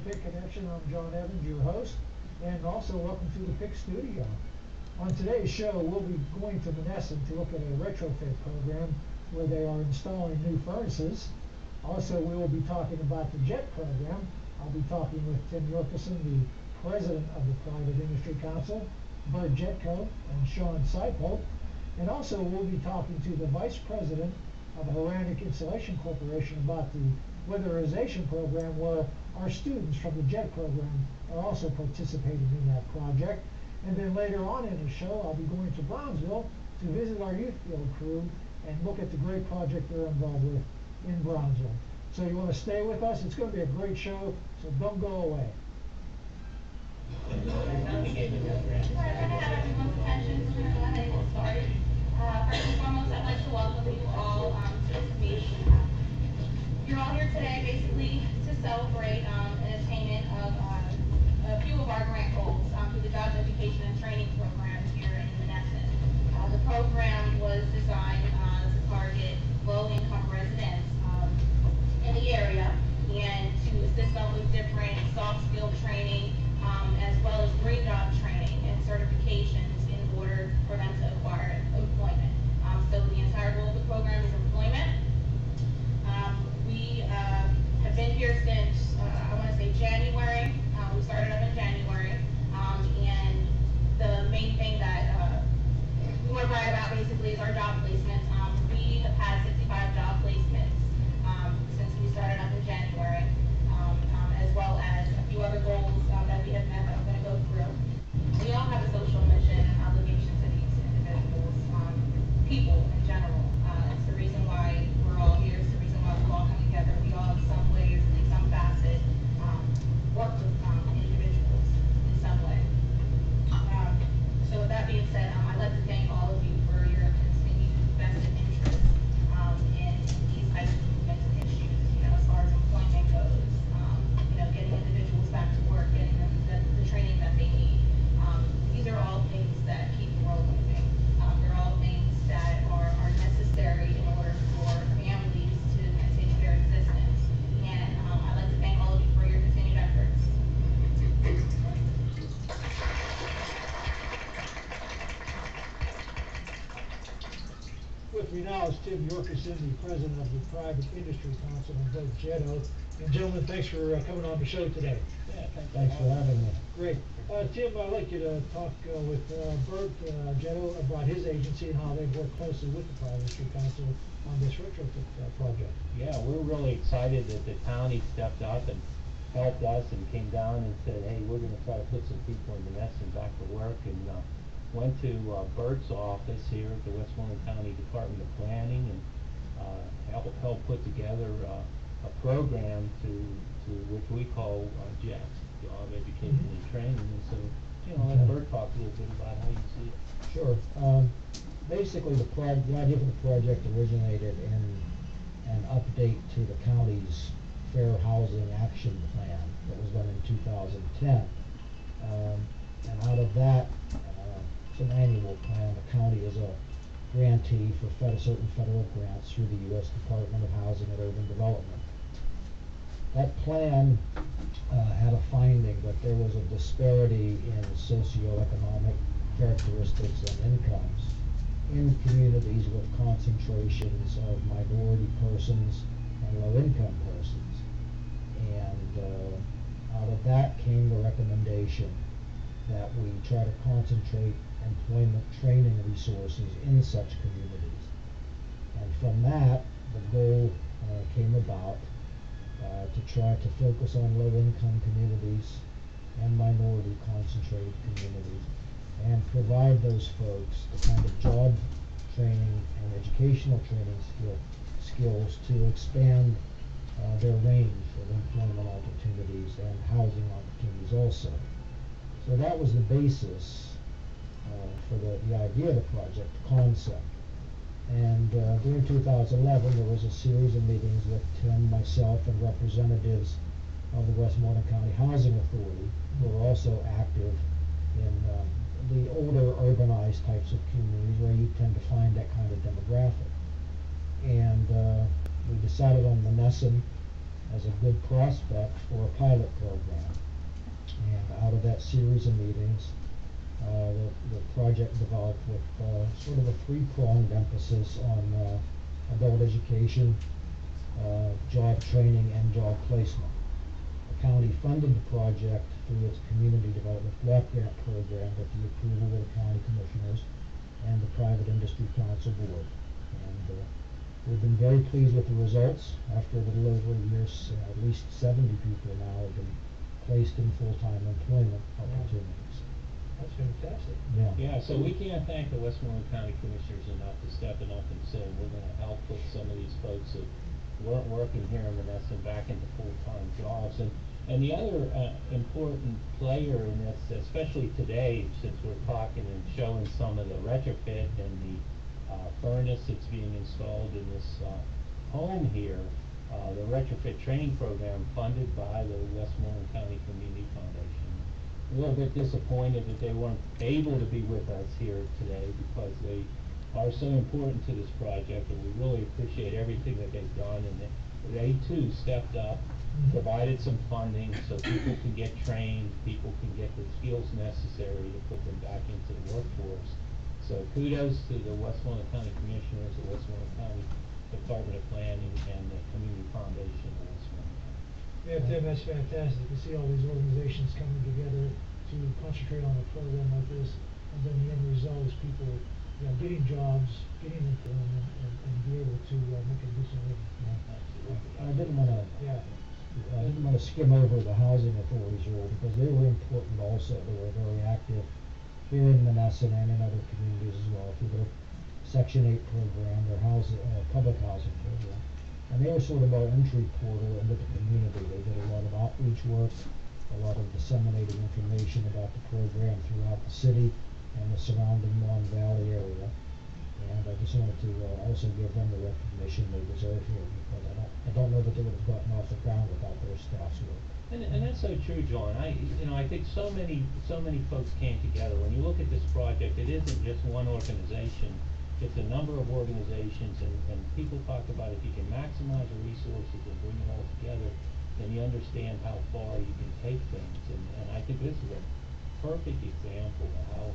PIC Connection. I'm John Evans, your host, and also welcome to the PIC Studio. On today's show, we'll be going to Menneson to look at a retrofit program where they are installing new furnaces. Also, we will be talking about the JET program. I'll be talking with Tim Yorkeson, the president of the Private Industry Council, Bert Jetco, and Sean Seipold. And also, we'll be talking to the vice president of Atlantic Insulation Corporation about the weatherization program, where our students from the JET program are also participating in that project. And then later on in the show, I'll be going to Brownsville to visit our youth field crew and look at the great project they're involved with in Brownsville. So you want to stay with us? It's going to be a great show, so don't go away. We're going to have everyone's attention, so we're going to go ahead and get started. First and foremost, I'd like to welcome you all to this meeting. You're all here today basically to celebrate an attainment of a few of our grant goals through the Jobs Education and Training Program here in Menneson. The program was designed to target low-income residents in the area and to assist them with different soft skill training as well as green job training and certifications in order for them to acquire employment. So the entire goal of the program is employment. We have been here since, I want to say January. We started up in January. And the main thing that we want to brag about basically is our job placements. We have had 65 job placements since we started up in January, as well as a few other goals that we have met that I'm going to go through. We all have a social mission and obligation to these individuals, people in general. It's the reason why we're all here. It's the reason why we all come together. We all, in some ways, in some facet, work with individuals in some way. So with that being said, I'd like to thank all of you for your continued vested interest in these types of movements and issues. As far as employment goes, getting individuals back to work, getting them the training that they need. These are all things that keep the world moving. They're all things that are necessary in order for families to continue their existence. And I'd like to thank all of you for your continued efforts. With me now is Tim Yorkeson, the president of the Private Industry Council, and Bert Jetco. And gentlemen, thanks for coming on the show today. Yeah, thanks for having me. Great. Tim, I'd like you to talk with Bert Jetco about his agency and how they've worked closely with the Private Industry Council on this retrofit project. Yeah, we're really excited that the county stepped up and helped us and came down and said, hey, we're going to try to put some people in Menneson back to work, and went to Bert's office here at the Westmoreland County Department of Planning and help put together a program to which we call JET, Job Education and Training. And so, let Bert talk a little bit about how you see it. Sure. Basically, the idea for the project originated in an update to the county's Fair Housing Action Plan that was done in 2010. And out of that, it's an annual plan. The county is a grantee for certain federal grants through the U.S. Department of Housing and Urban Development. That plan had a finding that there was a disparity in socioeconomic characteristics and incomes in communities with concentrations of minority persons and low-income persons. And out of that came the recommendation that we try to concentrate employment training resources in such communities. And from that, the goal came about to try to focus on low-income communities and minority concentrated communities and provide those folks the kind of job training and educational training skills to expand their range of employment opportunities and housing opportunities also. So that was the basis for the idea of the project, the concept. And during 2011, there was a series of meetings with Tim, myself, and representatives of the Westmoreland County Housing Authority, who are also active in the older urbanized types of communities where you tend to find that kind of demographic. And we decided on Menneson as a good prospect for a pilot program. And out of that series of meetings, the project developed with sort of a three-pronged emphasis on adult education, job training, and job placement. The county funded the project through its Community Development Block Grant Program with the approval of the county commissioners and the Private Industry Council Board. And we've been very pleased with the results. After a little over a year, at least 70 people now have been placed in full-time employment opportunities. That's fantastic. Yeah, so we can't thank the Westmoreland County Commissioners enough for stepping up and saying we're going to help put some of these folks that weren't working here in Menneson back into full-time jobs. And the other important player in this, especially today, since we're talking and showing some of the retrofit and the furnace that's being installed in this home here, the retrofit training program funded by the Westmoreland County Community Foundation. A little bit disappointed that they weren't able to be with us here today because they are so important to this project, and we really appreciate everything that they've done. And they too stepped up, provided some funding so people can get trained, people can get the skills necessary to put them back into the workforce. So kudos to the Westmoreland County Commissioners, the Westmoreland County Department of Planning, and the Community Foundation of Westmoreland County. Yeah, Tim, that's fantastic to see all these organizations coming together to concentrate on a program like this, and then the end result is people, getting jobs, getting employment, and be able to make a decent living. I didn't want to skim over the housing authorities role because they were important also. They were very active here in Menneson and in other communities as well through their Section 8 program, their public housing program. And they were sort of our entry portal into the community. They did a lot of outreach work, a lot of disseminating information about the program throughout the city and the surrounding Mon Valley area. And I just wanted to also give them the recognition they deserve here because I don't know that they would have gotten off the ground without their staff's work. And that's so true, John. I think so many folks came together. When you look at this project, it isn't just one organization. It's a number of organizations, and people talk about if you can maximize the resources and bring it all together, then you understand how far you can take things. And I think this is a perfect example of how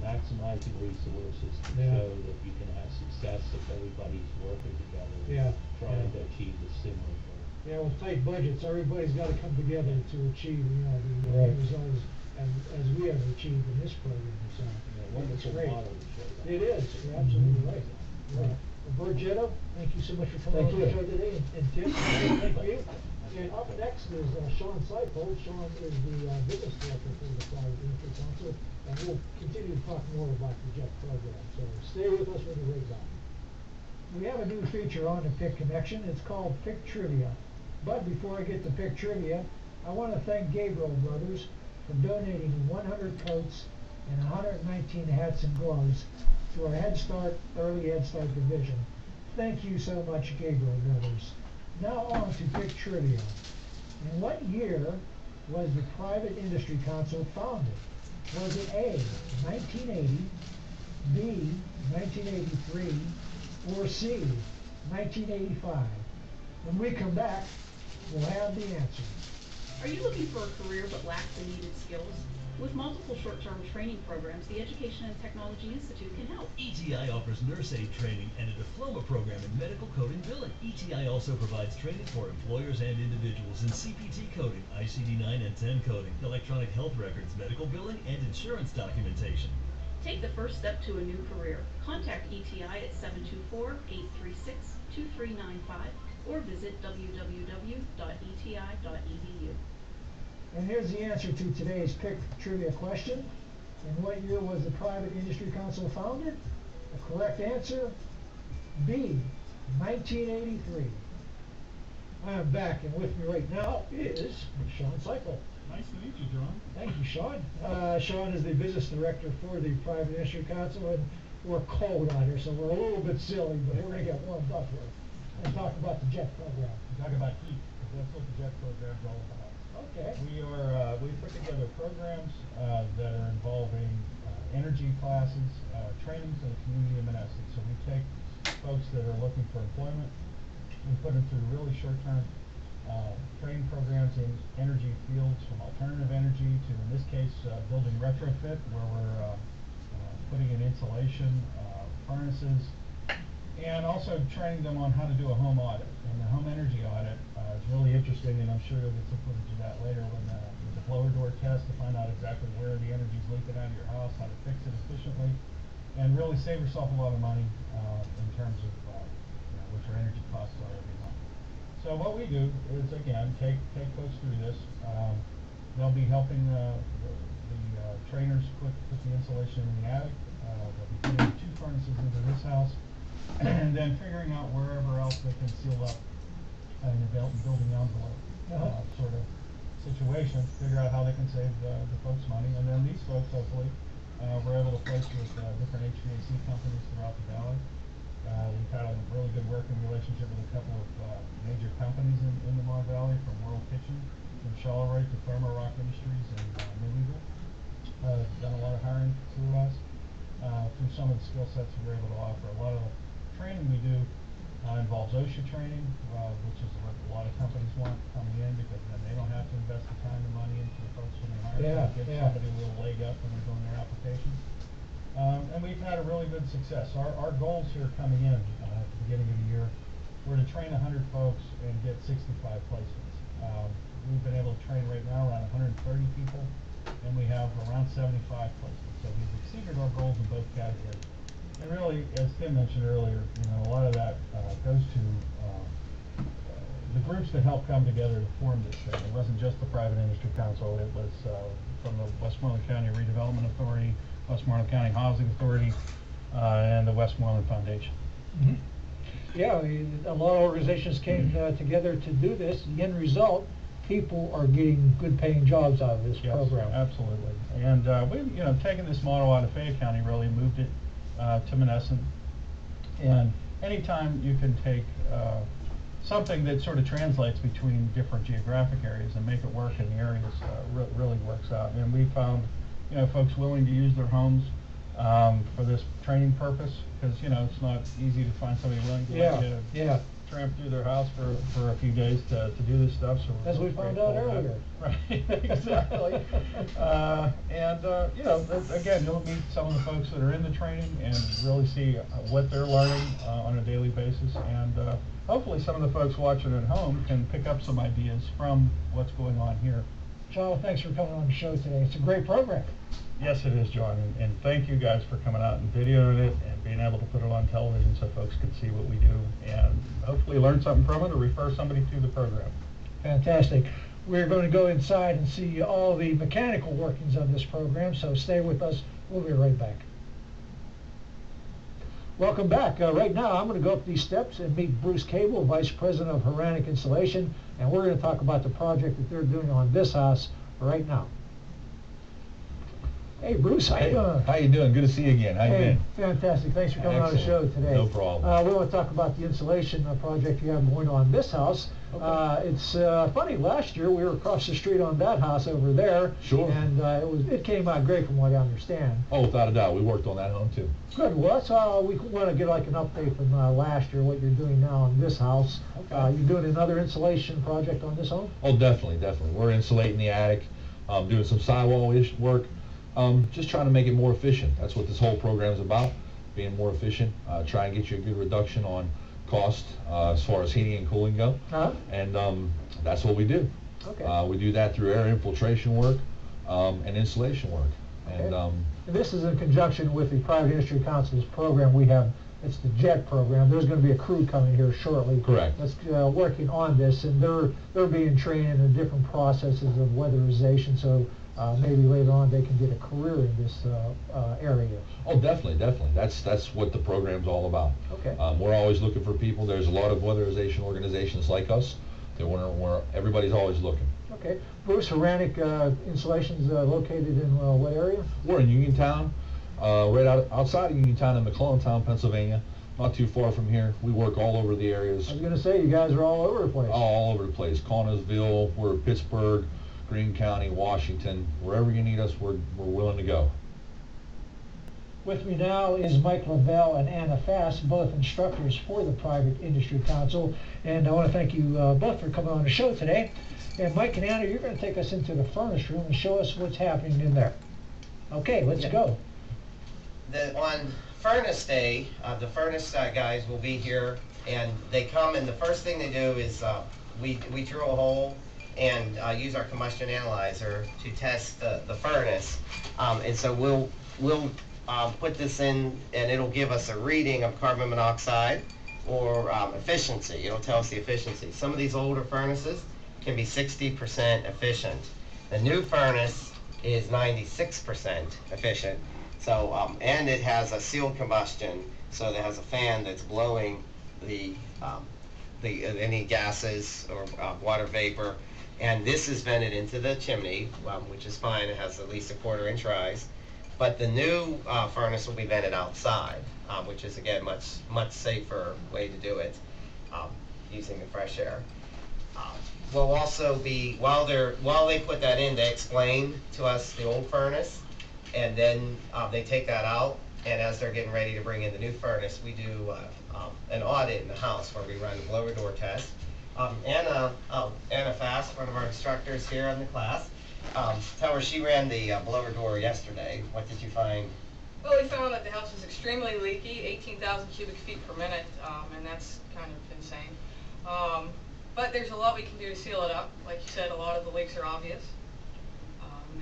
maximizing resources can show that you can have success if everybody's working together, trying to achieve the similar goal. Yeah, with tight budgets, everybody's got to come together to achieve, the results as we have achieved in this program. So Wonderful model to show that. it is. You're absolutely right. Borgetto, thank you so much for coming on the show today, and Tim, thank you. And up next is Sean Seifold. Sean is the business director for the Private Industry Council, and we'll continue to talk more about the JET program. So stay with us when you're ready back. We have a new feature on the PIC Connection. It's called PIC Trivia. But before I get to PIC Trivia, I want to thank Gabriel Brothers for donating 100 coats and 119 hats and gloves to our Head Start, Early Head Start division. Thank you so much, Gabriel Brothers. Now on to PIC Trivia. In what year was the Private Industry Council founded? Was it A, 1980, B, 1983, or C, 1985? When we come back, we'll have the answers. Are you looking for a career but lack the needed skills? With multiple short-term training programs, the Education and Technology Institute can help. ETI offers nurse aid training and a diploma program in medical coding billing. ETI also provides training for employers and individuals in CPT coding, ICD-9 and 10 coding, electronic health records, medical billing, and insurance documentation. Take the first step to a new career. Contact ETI at 724-836-2395 or visit www.eti.edu. And here's the answer to today's PIC Trivia question. In what year was the Private Industry Council founded? The correct answer, B, 1983. I am back, and with me right now is Sean Seifold. Nice to meet you, John. Thank you, Sean. Sean is the business director for the Private Industry Council, and we're cold out here, so we're a little bit silly, but we're going to get warmed up here and talk about the JET program. Talk about heat, because that's what the JET program is all about. Okay. We put together programs that are involving energy classes, trainings in the community of Menneson. So we take folks that are looking for employment and put them through really short-term training programs in energy fields, from alternative energy to, in this case, building retrofit, where we're putting in insulation, furnaces, and also training them on how to do a home audit. And the home energy audit is really interesting, and I'm sure you'll get some footage of that later when there's a blower door test to find out exactly where the energy is leaking out of your house, how to fix it efficiently, and really save yourself a lot of money in terms of what your energy costs are every month. So what we do is, again, take folks through this. They'll be helping the trainers put the insulation in the attic. They'll be putting 2 furnaces into this house, and then figuring out wherever else they can seal up in a building envelope sort of situation, figure out how they can save the folks money. And then these folks, hopefully, we're able to place with different HVAC companies throughout the valley. We've had a really good working relationship with a couple of major companies in the Mon Valley, from World Kitchen, from Charleroi to Thermo Rock Industries and Louisville. Done a lot of hiring through us. Through some of the skill sets we're able to offer. A lot of the training we do involves OSHA training, which is what a lot of companies want coming in, because then they don't have to invest the time and money into the folks when they hire. So it gives somebody a little leg up when they're doing their applications. And we've had a really good success. Our goals here coming in at the beginning of the year were to train 100 folks and get 65 placements. We've been able to train right now around 130 people, and we have around 75 placements. So we've exceeded our goals in both categories. And really, as Tim mentioned earlier, a lot of that goes to the groups that helped come together to form this thing. It wasn't just the Private Industry Council. It was from the Westmoreland County Redevelopment Authority, Westmoreland County Housing Authority, and the Westmoreland Foundation. Mm-hmm. Yeah, a lot of organizations came together to do this. The end result, people are getting good paying jobs out of this program. Absolutely. And we've taken this model out of Fayette County, really moved it to Monessen. And anytime you can take something that sort of translates between different geographic areas and make it work in the areas, really works out. And we found folks willing to use their homes for this training purpose, because it's not easy to find somebody willing to tramp through their house for a few days to do this stuff. So as we found out earlier. Right, exactly. Again, you'll meet some of the folks that are in the training and really see what they're learning on a daily basis, and hopefully some of the folks watching at home can pick up some ideas from what's going on here. John, thanks for coming on the show today. It's a great program. Yes, it is, John, and thank you guys for coming out and videoing it and being able to put it on television so folks can see what we do and hopefully learn something from it or refer somebody to the program. Fantastic. We're going to go inside and see all the mechanical workings of this program, so stay with us. We'll be right back. Welcome back. Right now I'm going to go up these steps and meet Bruce Cable, Vice President of Horanic Installation, and we're going to talk about the project that they're doing on this house right now. Hey Bruce, how you doing? How you doing? Good to see you again. How you been? Fantastic. Thanks for coming on the show today. No problem. We want to talk about the insulation project you have going on this house. Okay. It's funny, last year we were across the street on that house over there. Sure. And it came out great from what I understand. Oh, without a doubt. We worked on that home too. Good. Well, that's we want to get like an update from last year, what you're doing now on this house. Okay. You're doing another insulation project on this home? Oh, definitely. We're insulating the attic, doing some sidewall-ish work. Just trying to make it more efficient. That's what this whole program is about, being more efficient, try and get you a good reduction on cost as far as heating and cooling go. And that's what we do. Okay. We do that through air infiltration work and insulation work. Okay. And this is in conjunction with the Private Industry Council's program we have. It's the JET program. There's going to be a crew coming here shortly. Correct. That's working on this, and they're being trained in the different processes of weatherization, so maybe later on they can get a career in this area. Oh, definitely. That's what the program's all about. Okay. We're always looking for people. There's a lot of weatherization organizations like us that everybody's always looking. Okay. Bruce, Horanic Installation's located in what area? We're in Uniontown, right outside of Uniontown in McClellantown, Pennsylvania. Not too far from here. We work all over the areas. I was going to say, you guys are all over the place. All over the place. Connellsville, we're Pittsburgh, Greene County, Washington, wherever you need us, we're willing to go. With me now is Mike Lavelle and Anna Fass, both instructors for the Private Industry Council. And I want to thank you both for coming on the show today. And Mike and Anna, you're going to take us into the furnace room and show us what's happening in there. Okay, let's go. On furnace day, the furnace guys will be here, and they come, and the first thing they do is we drill a hole and use our combustion analyzer to test the furnace. And so we'll put this in, and it'll give us a reading of carbon monoxide or efficiency. It'll tell us the efficiency. Some of these older furnaces can be 60% efficient. The new furnace is 96% efficient. So, and it has a sealed combustion, so it has a fan that's blowing the any gases or water vapor. And this is vented into the chimney, which is fine. It has at least a 1/4 inch rise. But the new furnace will be vented outside, which is again much safer way to do it, using the fresh air. We'll also be, while they put that in, they explain to us the old furnace, and then they take that out, and as they're getting ready to bring in the new furnace, we do an audit in the house where we run a blower door test. Anna Fass, one of our instructors here in the class, tell her she ran the blower door yesterday. What did you find? Well, we found that the house was extremely leaky, 18,000 cubic feet per minute, and that's kind of insane. But there's a lot we can do to seal it up. Like you said, a lot of the leaks are obvious.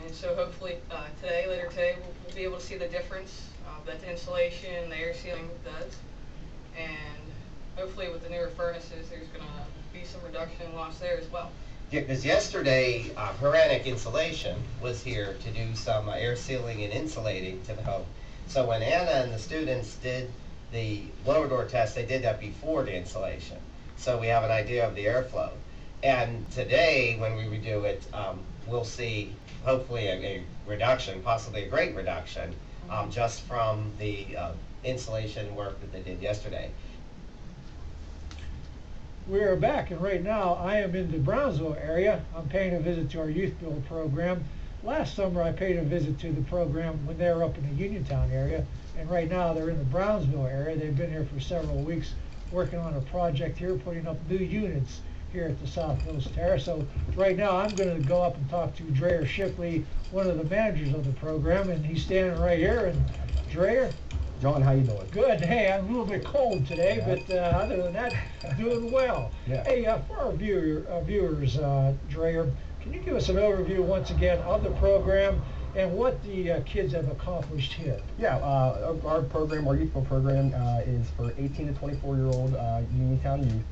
And so hopefully later today, we'll be able to see the difference that the insulation, the air sealing does. And hopefully with the newer furnaces, there's going to be some reduction in loss there as well. Yeah, because yesterday, Heranic Insulation was here to do some air sealing and insulating to the home. So when Anna and the students did the blower door test, they did that before the insulation. So we have an idea of the airflow. And today, when we redo it, we'll see hopefully a reduction, possibly a great reduction, just from the insulation work that they did yesterday. We're back, and right now I am in the Brownsville area. I'm paying a visit to our Youth Build program. Last summer I paid a visit to the program when they were up in the Uniontown area, and right now they're in the Brownsville area. They've been here for several weeks working on a project here, putting up new units here at the South Coast Terrace. So right now I'm going to go up and talk to Dreyer Shipley, one of the managers of the program, and he's standing right here. And Dreyer? John, how you doing? Good. Hey, I'm a little bit cold today, but other than that, doing well. Yeah. Hey, for our viewers, Dreyer, can you give us an overview once again of the program and what the kids have accomplished here? Yeah, our program, our youth program, is for 18 to 24-year-old Uniontown youth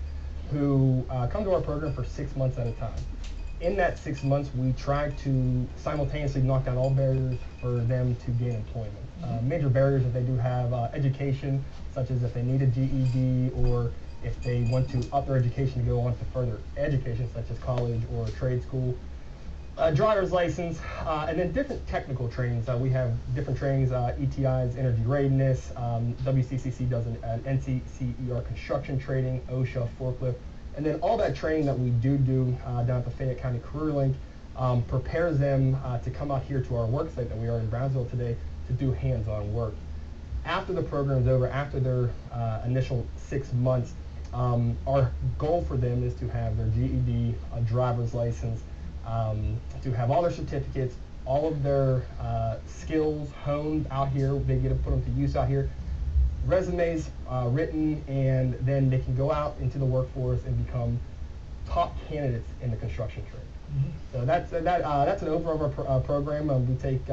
who come to our program for 6 months at a time. In that 6 months, we try to simultaneously knock down all barriers for them to gain employment. Major barriers that they do have, education, such as if they need a GED or if they want to up their education to go on to further education, such as college or trade school. Driver's license, and then different technical trainings. We have different trainings, ETIs, energy readiness, WCCC does an NCCER construction training, OSHA, forklift, and then all that training that we do down at the Fayette County Career Link prepares them to come out here to our work site that we are in Brownsville today to do hands-on work. After the program's over, after their initial 6 months, our goal for them is to have their GED, a driver's license, to have all their certificates, all of their skills honed out here. They get to put them to use out here. Resumes written, and then they can go out into the workforce and become top candidates in the construction trade. So that's an overview of our program. We take.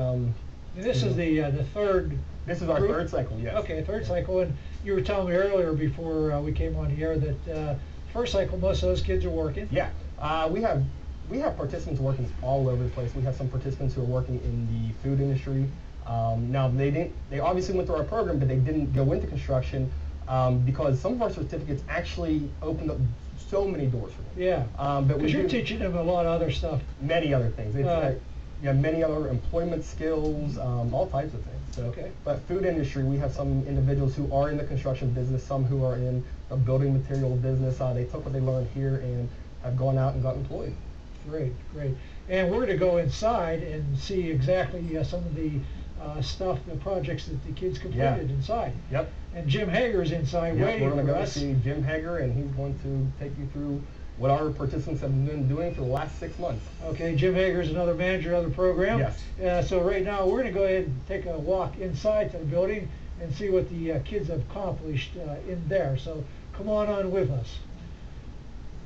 This is the third. This is our group? third cycle. Yes. Okay, third cycle, and you were telling me earlier before we came on here that first cycle most of those kids are working. Yeah, we have participants working all over the place. We have some participants who are working in the food industry. Now they obviously went through our program, but they didn't go into construction because some of our certificates actually opened up so many doors for them. Yeah, because you're teaching them a lot of other stuff. Many other things. Many other employment skills, all types of things. So, okay. But food industry, we have some individuals who are in the construction business, some who are in the building material business. They took what they learned here and have gone out and got employed. Great, great. And we're going to go inside and see exactly some of the stuff, the projects that the kids completed inside. Yep. And Jim Hager's inside Yep, waiting we're going to for go us. see Jim Hager, and he's going to take you through what our participants have been doing for the last 6 months. Okay, Jim Hager's another manager of the program. Yes. So right now we're going to go ahead and take a walk inside to the building and see what the kids have accomplished in there. So come on with us.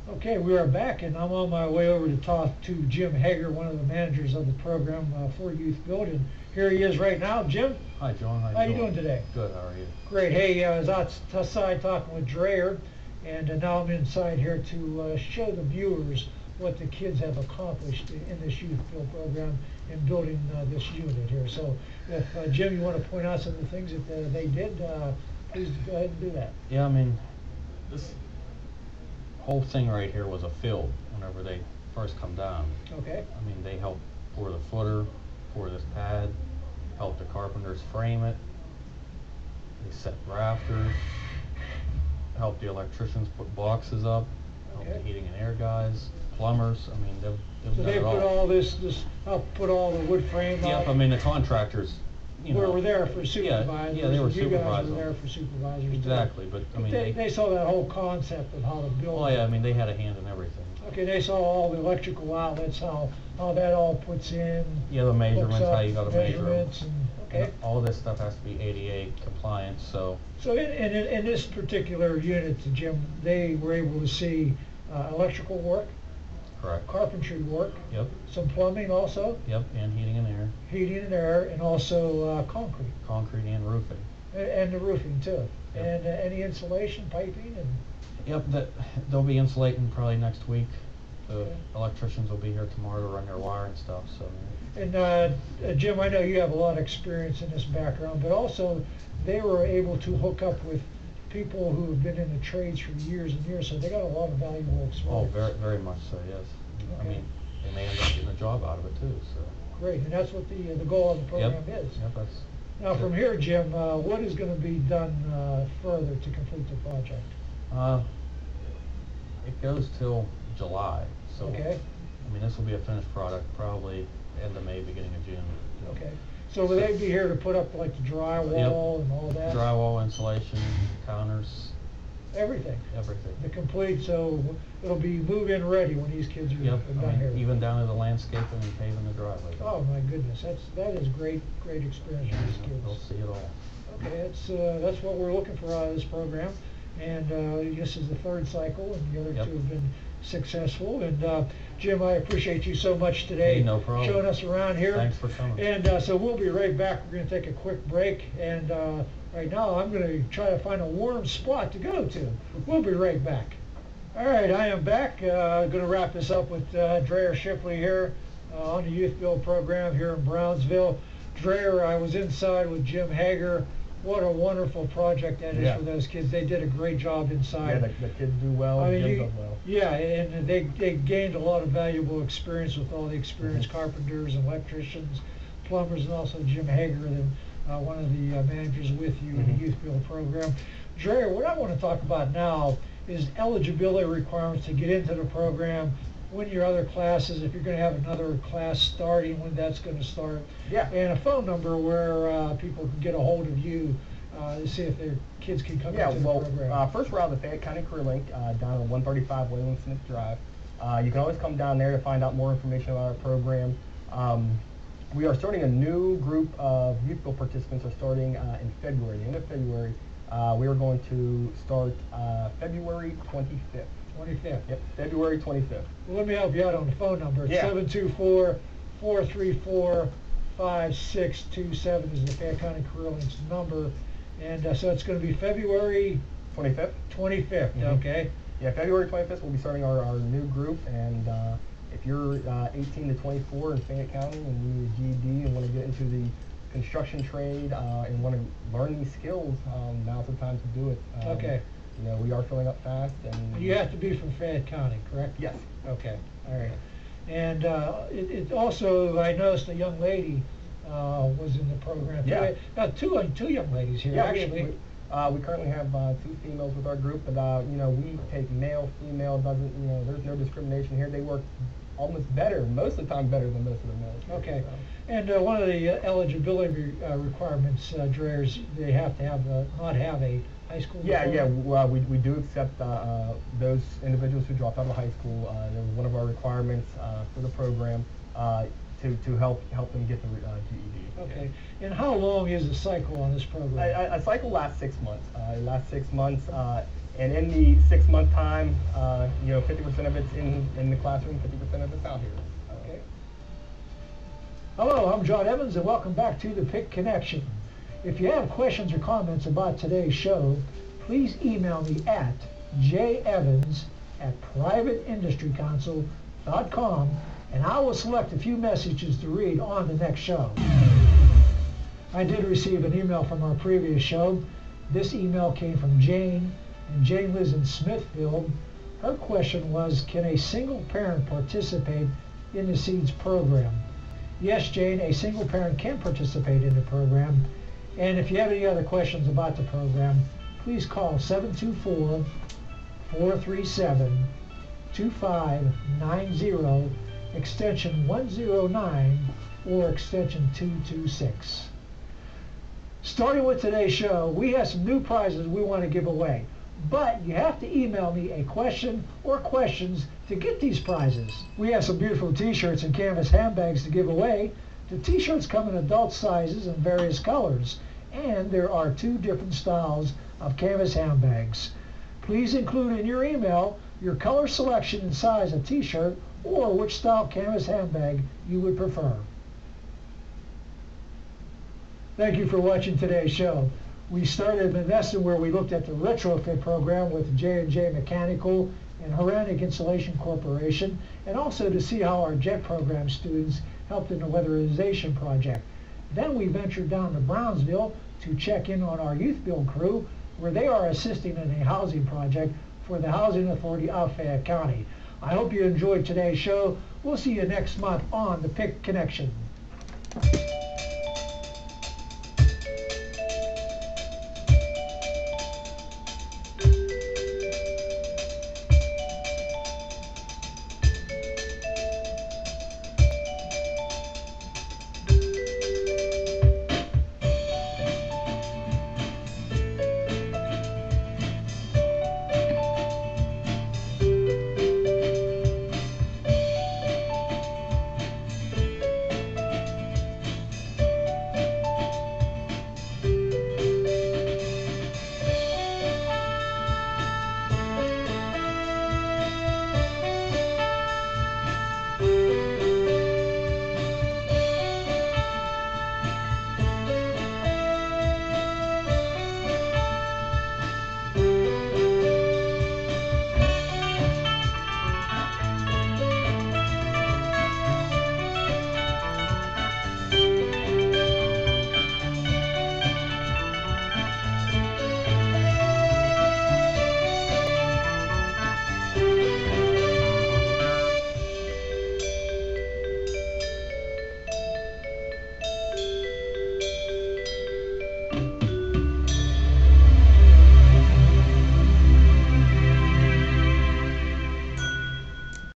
Okay, we are back, and I'm on my way over to talk to Jim Hager, one of the managers of the program for Youth Build. And here he is right now. Jim? Hi, John. How you doing today? Good. How are you? Great. Hey, I was outside talking with Dreyer, and now I'm inside here to show the viewers what the kids have accomplished in this Youth Build program in building this unit here. So if, Jim, you want to point out some of the things that they did, please go ahead and do that. Yeah, I mean, this whole thing right here was a field whenever they first come down. Okay. I mean, they helped pour the footer, pour this pad, helped the carpenters frame it. They set rafters, helped the electricians put boxes up, helped the heating and air guys, plumbers. I mean, they've So done they it put all this helped put all the wood frame Yep, out. I mean, the contractors, you know. Were there for supervisors. Yeah, they were and you guys supervisors. were there for supervisors. too. Exactly, but I mean, they saw that whole concept of how to build. oh yeah, I mean, they had a hand in everything. Okay, they saw all the electrical outlets, how that all puts in. Yeah, the measurements, hooks up, how you gotta measure 'em. measurements and, okay. And all this stuff has to be ADA compliant, so. So in this particular unit, Jim, they were able to see electrical work, Correct. carpentry work, Yep, some plumbing also, yep, and heating and air, heating and air, and also concrete, concrete and roofing. and the roofing too. Yep. And any insulation, piping, and Yep, they'll be insulating probably next week. The Okay. electricians will be here tomorrow to run their wire and stuff, so. And Jim, I know you have a lot of experience in this background, but also they were able to hook up with people who have been in the trades for years and years, so they got a lot of valuable Oh, experience. very, very much so, yes. I Okay. mean, they may end up getting a job out of it too, so. Great, and that's what the goal of the program Yep, is. yep, that's. Now from here, Jim, what is going to be done further to complete the project? It goes till July, so. Okay. I mean, this will be a finished product probably end of May, beginning of June. Okay, so will they be here to put up like the drywall and all that? Drywall, insulation, counters, Everything, everything. the complete, so it'll be move-in ready when these kids are Yep, I done here. mean, even down to the landscaping and paving the driveway. Oh my goodness, that is great experience for these kids. They'll see it all. Okay, that's what we're looking for out of this program, and this is the third cycle, and the other Yep. two have been successful. And Jim, I appreciate you so much today. Hey, no problem. Showing us around here. Thanks for coming. And so we'll be right back. We're going to take a quick break, and right now I'm going to try to find a warm spot to go to. We'll be right back. All right, I am back. Going to wrap this up with Dreyer Shipley here on the Youth Build program here in Brownsville. Dreyer, I was inside with Jim Hager. What a wonderful project that is for those kids. They did a great job inside. Yeah, the kids do well, I Jim mean, does well. yeah, and they gained a lot of valuable experience with all the experienced carpenters and electricians, plumbers, and also Jim Hager, one of the managers with you in the Youth Build program. Dreyer, what I want to talk about now is eligibility requirements to get into the program, when your other classes, if you're going to have another class starting, when that's going to start, and a phone number where people can get a hold of you to see if their kids can come into the program. First we're out of the Fayette County Career Link down on 135 Wayland Smith Drive. You can always come down there to find out more information about our program. We are starting a new group of Youth Build participants are starting in February, the end of February. We are going to start February 25th. 25th. Yep, February 25th. Well, let me help you out on the phone number. It's 724-434-5627 is the Fayette County Career Link's number. And so it's going to be February 25th? 25th, okay. Yeah, February 25th we'll be starting our new group, and if you're 18 to 24 in Fayette County and you need a GED and want to get into the construction trade and want to learn these skills, now's the time to do it. Okay. You know, we are filling up fast, and You have to be from Fayette County, correct? Yes. Okay, all right. And it also, I noticed a young lady was in the program. Yeah. Two young ladies here, Yeah, actually. We currently have 2 females with our group, but you know, we take male, female, doesn't, you know, there's no discrimination here. They work almost better, most of the time better than most of the males. Okay. And one of the eligibility requirements, Dreher, is they have to have not have a high school Yeah, diploma? we do accept those individuals who dropped out of high school. That was one of our requirements for the program to help them get the GED. Okay. And how long is the cycle on this program? A cycle lasts 6 months. It lasts 6 months, and in the 6-month time, you know, 50% of it's in the classroom, 50% of it's out here. Okay. Hello, I'm John Evans, and welcome back to the PIC Connection. If you have questions or comments about today's show, please email me at jevans@privateindustrycouncil.com, and I will select a few messages to read on the next show. I did receive an email from our previous show. This email came from Jane, and Jane lives in Smithfield. Her question was, can a single parent participate in the SEEDS program? Yes, Jane, a single parent can participate in the program. And if you have any other questions about the program, please call 724-437-2590, extension 109 or extension 226. Starting with today's show, we have some new prizes we want to give away. But you have to email me a question or questions to get these prizes. We have some beautiful t-shirts and canvas handbags to give away. The t-shirts come in adult sizes and various colors, and there are 2 different styles of canvas handbags. Please include in your email your color selection and size of t-shirt or which style canvas handbag you would prefer. Thank you for watching today's show. We started in Menneson, where we looked at the retrofit program with J&J Mechanical and Horanic Insulation Corporation, and also to see how our JET program students helped in the weatherization project. Then we ventured down to Brownsville to check in on our youth build crew, where they are assisting in a housing project for the Housing Authority of Fayette County. I hope you enjoyed today's show. We'll see you next month on the PIC Connection.